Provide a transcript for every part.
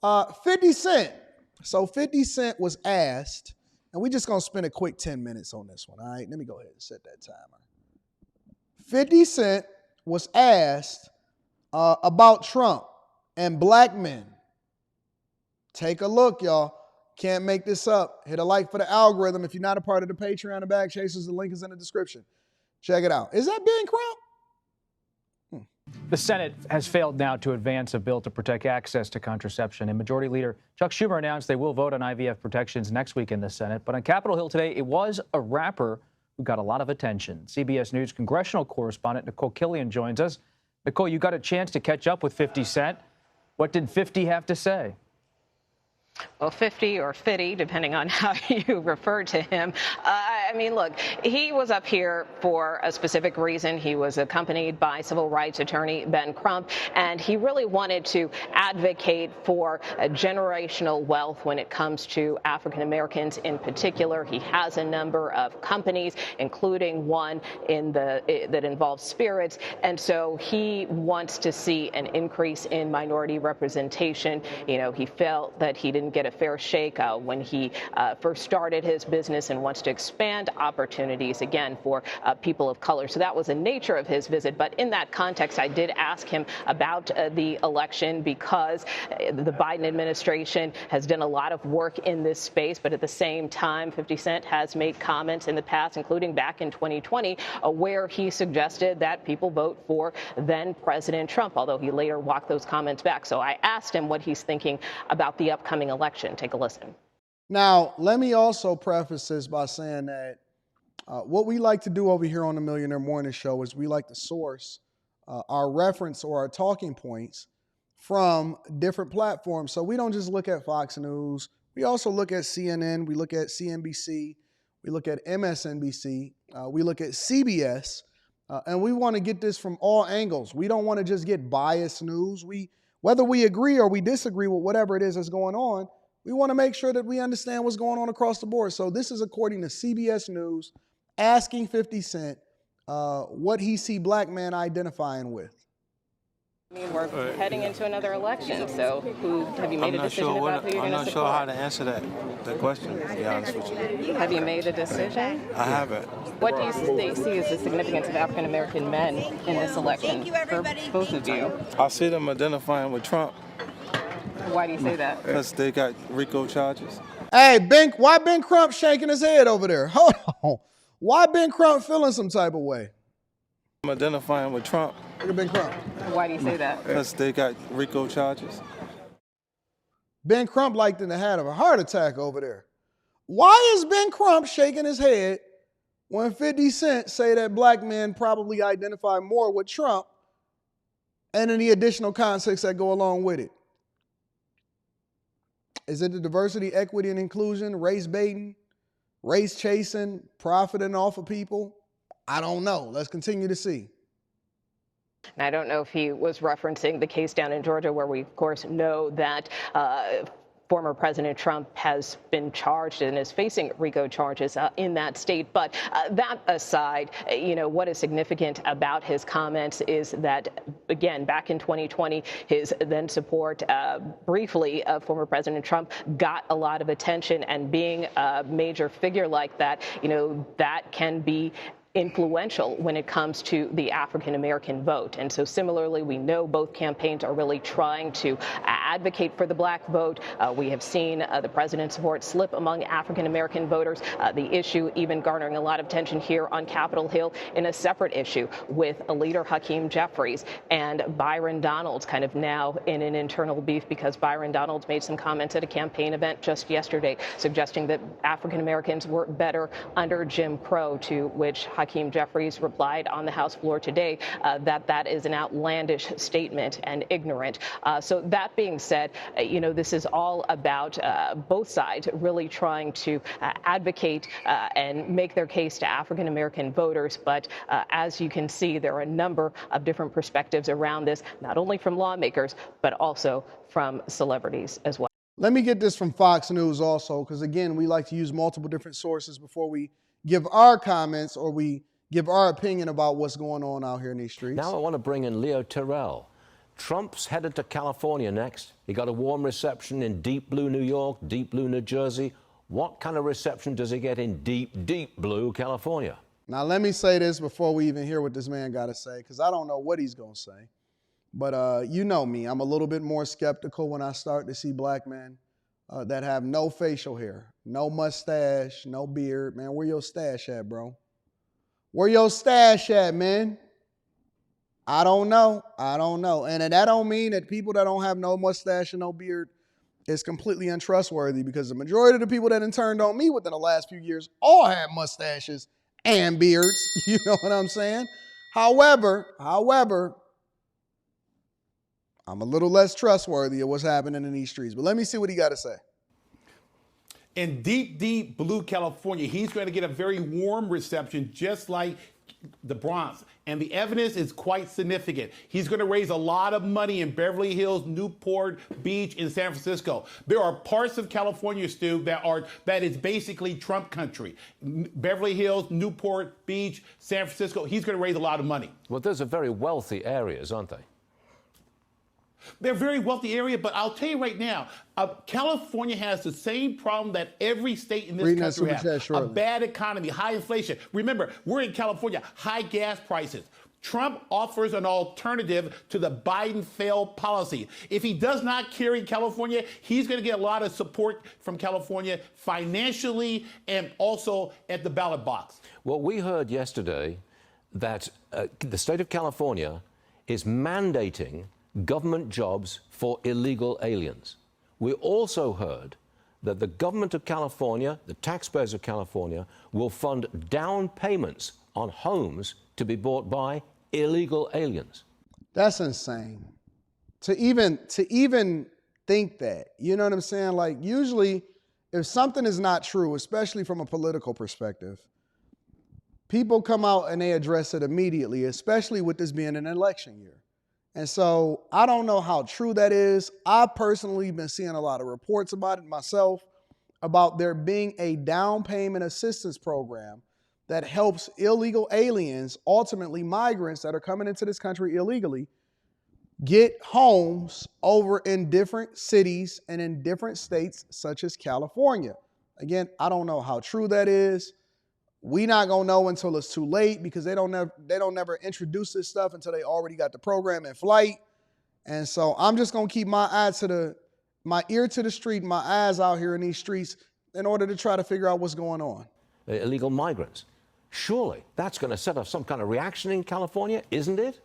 50 Cent. So 50 Cent was asked, and we're just going to spend a quick 10 minutes on this one, all right? Let me go ahead and set that timer. 50 Cent was asked about Trump and black men. Take a look, y'all. Can't make this up. Hit a like for the algorithm. If you're not a part of the Patreon and Bag Chasers, the link is in the description. Check it out. Is that Ben Crump? The Senate has failed now to advance a bill to protect access to contraception, and Majority Leader Chuck Schumer announced they will vote on IVF protections next week in the Senate. But on Capitol Hill today, it was a rapper who got a lot of attention. CBS News congressional correspondent Nicole Killian joins us. Nicole, you got a chance to catch up with 50 Cent. What did 50 have to say? Well, 50 or 50, depending on how you refer to him. I mean, look, he was up here for a specific reason. He was accompanied by civil rights attorney Ben Crump, and he really wanted to advocate for generational wealth when it comes to African Americans in particular. He has a number of companies, including one that involves spirits, and so he wants to see an increase in minority representation. You know, he felt that he didn't get a fair shake when he first started his business and wants to expand opportunities again for people of color. So that was the nature of his visit. But in that context, I did ask him about the election because the Biden administration has done a lot of work in this space. But at the same time, 50 Cent has made comments in the past, including back in 2020, where he suggested that people vote for then President Trump, although he later walked those comments back. So I asked him what he's thinking about the upcoming election. Take a listen. Now, let me also preface this by saying that what we like to do over here on the Millionaire Morning Show is we like to source our reference or our talking points from different platforms. So we don't just look at Fox News. We also look at CNN. We look at CNBC. We look at MSNBC. We look at CBS. And we want to get this from all angles. We don't want to just get biased news. Whether we agree or we disagree with whatever it is that's going on, we want to make sure that we understand what's going on across the board. So this is according to CBS News, asking 50 Cent what he see black men identifying with. I mean, we're heading into another election, so have you made a decision about who you're going to support? I'm not sure how to answer that question, to be honest with you. Have you made a decision? I haven't. What do you see as the significance of African American men in this election for both of you? I see them identifying with Trump. Why do you say that? Because they got RICO charges. Hey, why Ben Crump shaking his head over there? Hold on. Why Ben Crump feeling some type of way? I'm identifying with Trump. Look at Ben Crump. Why do you say that? Because they got RICO charges. Ben Crump like to have a heart attack over there. Why is Ben Crump shaking his head when 50 Cent say that black men probably identify more with Trump and then the additional context that go along with it? Is it the diversity, equity, and inclusion, race baiting, race chasing, profiting off of people? I don't know. Let's continue to see. And I don't know if he was referencing the case down in Georgia where we, of course, know that former President Trump has been charged and is facing RICO charges in that state. But that aside, you know, what is significant about his comments is that, again, back in 2020, his then support briefly of former President Trump got a lot of attention. And being a major figure like that, you know, that can be influential when it comes to the African American vote. And so similarly, we know both campaigns are really trying to advocate for the black vote. We have seen the president's support slip among African American voters. The issue even garnering a lot of attention here on Capitol Hill in a separate issue with a leader, Hakeem Jeffries, and Byron Donalds kind of now in an internal beef because Byron Donalds made some comments at a campaign event just yesterday suggesting that African Americans were better under Jim Crow, to which Hakeem Jeffries replied on the House floor today that is an outlandish statement and ignorant. So that being said, you know, this is all about both sides really trying to advocate and make their case to African American voters. But as you can see, there are a number of different perspectives around this, not only from lawmakers, but also from celebrities as well. Let me get this from Fox News also, because again, we like to use multiple different sources before we give our comments or we give our opinion about what's going on out here in these streets. Now I want to bring in Leo Terrell. Trump's headed to California next. He got a warm reception in deep blue New York, deep blue New Jersey. What kind of reception does he get in deep, deep blue California? Now, let me say this before we even hear what this man got to say, because I don't know what he's going to say. But you know me, I'm a little bit more skeptical when I start to see black men that have no facial hair, no mustache, no beard. Man, where your stash at, bro? Where your stash at, man? I don't know. And that don't mean that people that don't have no mustache and no beard is completely untrustworthy, because the majority of the people that turned on me within the last few years all had mustaches and beards. You know what I'm saying? However, I'm a little less trustworthy of what's happening in these streets. But let me see what he got to say. In deep, deep blue California, he's going to get a very warm reception, just like the Bronx. And the evidence is quite significant. He's going to raise a lot of money in Beverly Hills, Newport Beach, in San Francisco. There are parts of California, Stu, that is basically Trump country. Beverly Hills, Newport Beach, San Francisco. He's going to raise a lot of money. Well, those are very wealthy areas, aren't they? They're a very wealthy area, but I'll tell you right now, California has the same problem that every state in this country has. A bad economy, high inflation. Remember, we're in California, high gas prices. Trump offers an alternative to the Biden failed policy. If he does not carry California, he's going to get a lot of support from California financially and also at the ballot box. Well, we heard yesterday that the state of California is mandating government jobs for illegal aliens. We also heard that the government of California, the taxpayers of California, will fund down payments on homes to be bought by illegal aliens. That's insane. To even think that, you know what I'm saying? Like, usually if something is not true, especially from a political perspective, people come out and they address it immediately, especially with this being an election year. And so I don't know how true that is. I've personally been seeing a lot of reports about it myself, about there being a down payment assistance program that helps illegal aliens, ultimately migrants that are coming into this country illegally, get homes over in different cities and in different states, such as California. Again, I don't know how true that is. We not gonna know until it's too late, because they don't never introduce this stuff until they already got the program in flight. And so I'm just gonna keep my ear to the street, my eyes out here in these streets, in order to try to figure out what's going on. Illegal migrants. Surely that's going to set off some kind of reaction in California, isn't it?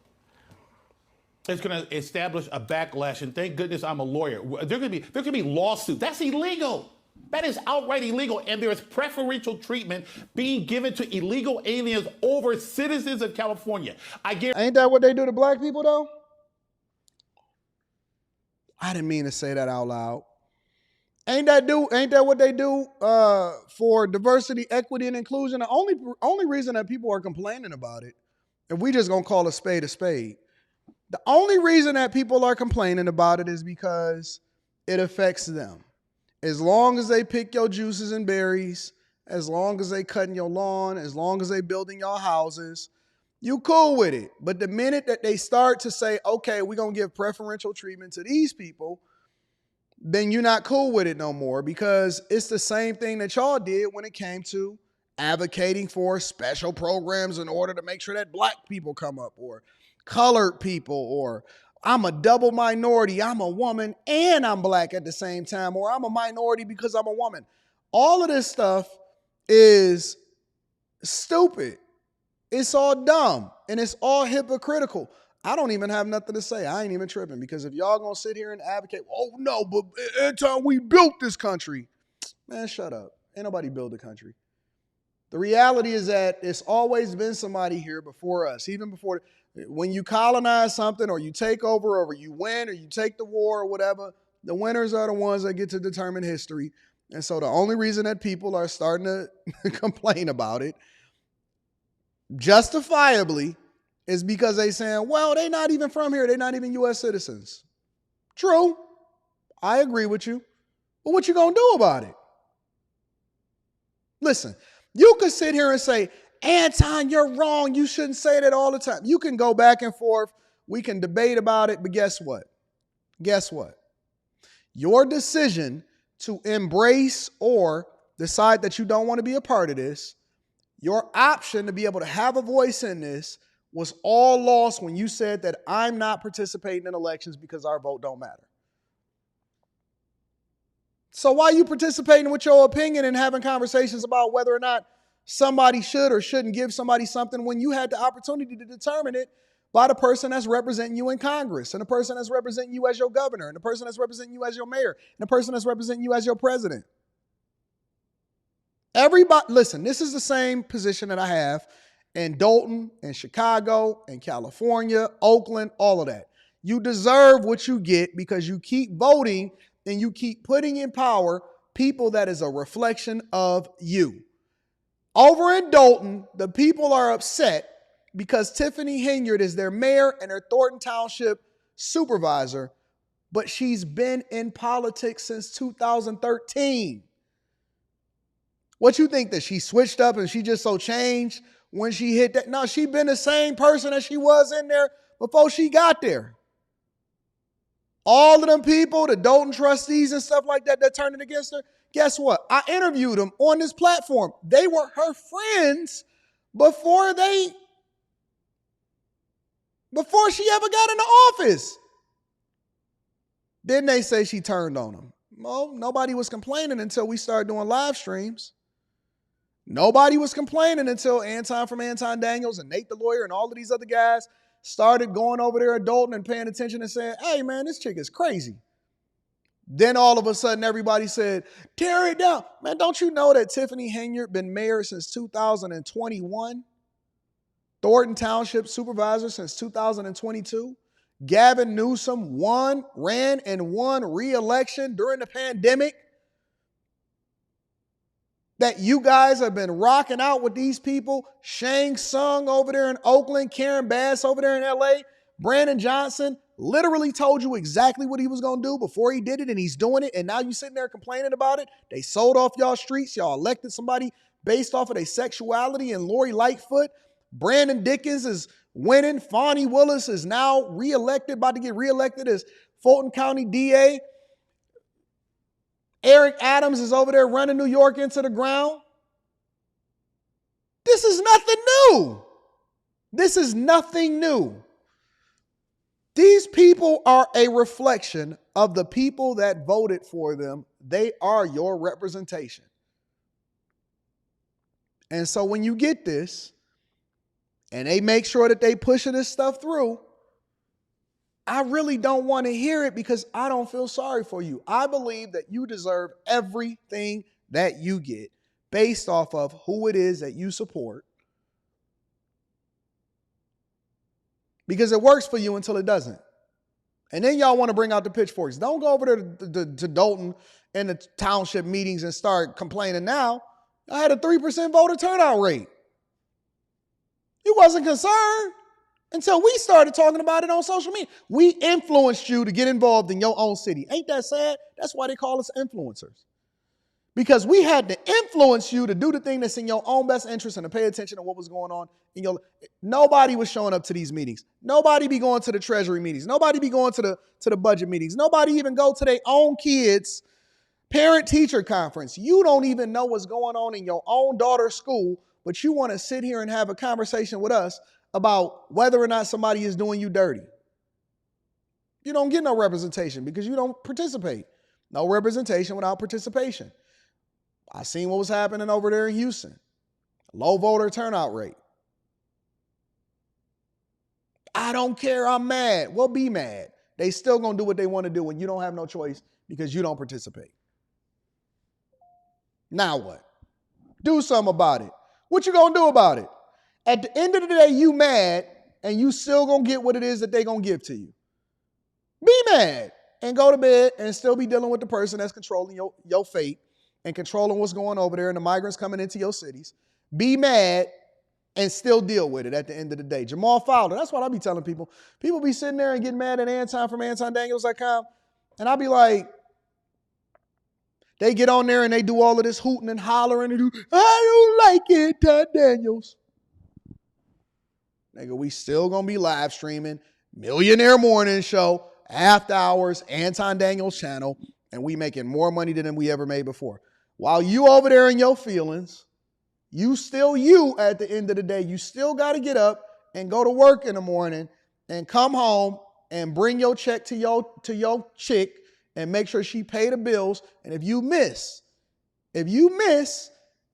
It's going to establish a backlash, and thank goodness I'm a lawyer. There could be lawsuits. That's illegal. That is outright illegal, and there is preferential treatment being given to illegal aliens over citizens of California. Ain't that what they do to black people, though? I didn't mean to say that out loud. Ain't that what they do for diversity, equity, and inclusion? The only reason that people are complaining about it, if we just gonna call a spade, the only reason that people are complaining about it is because it affects them. As long as they pick your juices and berries, as long as they cutting your lawn, as long as they building your houses, you cool with it. But the minute that they start to say, okay, we're going to give preferential treatment to these people, then you're not cool with it no more, because it's the same thing that y'all did when it came to advocating for special programs in order to make sure that black people come up, or colored people, or I'm a double minority, I'm a woman and I'm black at the same time, or I'm a minority because I'm a woman. All of this stuff is stupid. It's all dumb and it's all hypocritical. I don't even have nothing to say. I ain't even tripping, because if y'all gonna sit here and advocate, oh no, but every time we built this country, man, shut up. Ain't nobody built the country. The reality is that it's always been somebody here before us, even before. When you colonize something, or you take over, or you win, or you take the war, or whatever, the winners are the ones that get to determine history. And so the only reason that people are starting to complain about it, justifiably, is because they saying, well, they're not even from here. They're not even U.S. citizens. True. I agree with you. But what you gonna do about it? Listen, you could sit here and say, Anton, you're wrong. You shouldn't say that all the time. You can go back and forth We can debate about it, but guess what? Guess what? Your decision to embrace or decide that you don't want to be a part of this, your option to be able to have a voice in this was all lost when you said that I'm not participating in elections because our vote don't matter. So why are you participating with your opinion and having conversations about whether or not somebody should or shouldn't give somebody something when you had the opportunity to determine it by the person that's representing you in Congress, and the person that's representing you as your governor, and the person that's representing you as your mayor, and the person that's representing you as your president? Everybody, listen, this is the same position that I have in Dalton, in Chicago, in California, Oakland, all of that. You deserve what you get because you keep voting and you keep putting in power people that is a reflection of you. Over in Dalton, the people are upset because Tiffany Henyard is their mayor and their Thornton Township supervisor, but she's been in politics since 2013. What you think, that she switched up and she just so changed when she hit that? No, she been the same person as she was in there before she got there. All of them people, the Dalton trustees and stuff like that turned it against her, guess what? I interviewed them on this platform. They were her friends before she ever got into office. Then they say she turned on them. Well, nobody was complaining until we started doing live streams. Nobody was complaining until Anton from Anton Daniels and Nate the lawyer and all of these other guys started going over there at Dalton and paying attention and saying, hey, man, this chick is crazy. Then all of a sudden, everybody said, tear it down. Man, don't you know that Tiffany Henyard been mayor since 2021? Thornton Township supervisor since 2022? Gavin Newsom ran and won re-election during the pandemic? That you guys have been rocking out with these people. Shang Tsung over there in Oakland, Karen Bass over there in LA, Brandon Johnson literally told you exactly what he was going to do before he did it, and he's doing it, and now you sitting there complaining about it. They sold off y'all streets. Y'all elected somebody based off of their sexuality, and Lori Lightfoot. Brandon Dickens is winning. Fonnie Willis is now reelected, about to get reelected as Fulton County DA. Eric Adams is over there running New York into the ground. This is nothing new. This is nothing new. These people are a reflection of the people that voted for them. They are your representation. And so when you get this, and they make sure that they pushing this stuff through, I really don't want to hear it because I don't feel sorry for you. I believe that you deserve everything that you get based off of who it is that you support. Because it works for you until it doesn't. And then y'all want to bring out the pitchforks. Don't go over there to Dalton and the township meetings and start complaining now. I had a 3% voter turnout rate. You wasn't concerned until we started talking about it on social media. We influenced you to get involved in your own city. Ain't that sad? That's why they call us influencers. Because we had to influence you to do the thing that's in your own best interest and to pay attention to what was going on in your. Nobody was showing up to these meetings. Nobody be going to the treasury meetings. Nobody be going to the budget meetings. Nobody even go to their own kids' parent-teacher conference. You don't even know what's going on in your own daughter's school, but you want to sit here and have a conversation with us about whether or not somebody is doing you dirty. You don't get no representation because you don't participate. No representation without participation. I seen what was happening over there in Houston. Low voter turnout rate. I don't care. I'm mad. Well, be mad. They still going to do what they want to do when you don't have no choice because you don't participate. Now what? Do something about it. What you going to do about it? At the end of the day, you mad and you still going to get what it is that they going to give to you. Be mad and go to bed and still be dealing with the person that's controlling your fate and controlling what's going over there and the migrants coming into your cities. Be mad and still deal with it at the end of the day. Jamal Fowler, that's what I be telling people. People be sitting there and getting mad at Anton from AntonDaniels.com, and I be like, they get on there and they do all of this hooting and hollering and do, I don't like Anton Daniels. Nigga, we still gonna be live streaming. Millionaire Morning Show, After Hours, Anton Daniels channel, and we making more money than we ever made before. While you over there in your feelings, you still you at the end of the day. You still got to get up and go to work in the morning and come home and bring your check to your chick and make sure she pay the bills. And if you miss,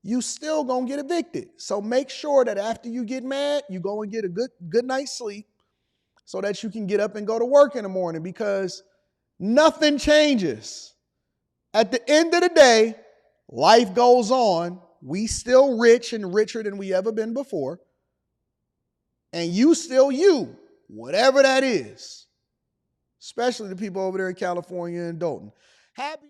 you still gonna get evicted. So make sure that after you get mad, you go and get a good night's sleep so that you can get up and go to work in the morning, because nothing changes. At the end of the day, life goes on. We still rich and richer than we ever been before. And you still you, whatever that is. Especially the people over there in California and Dalton. Happy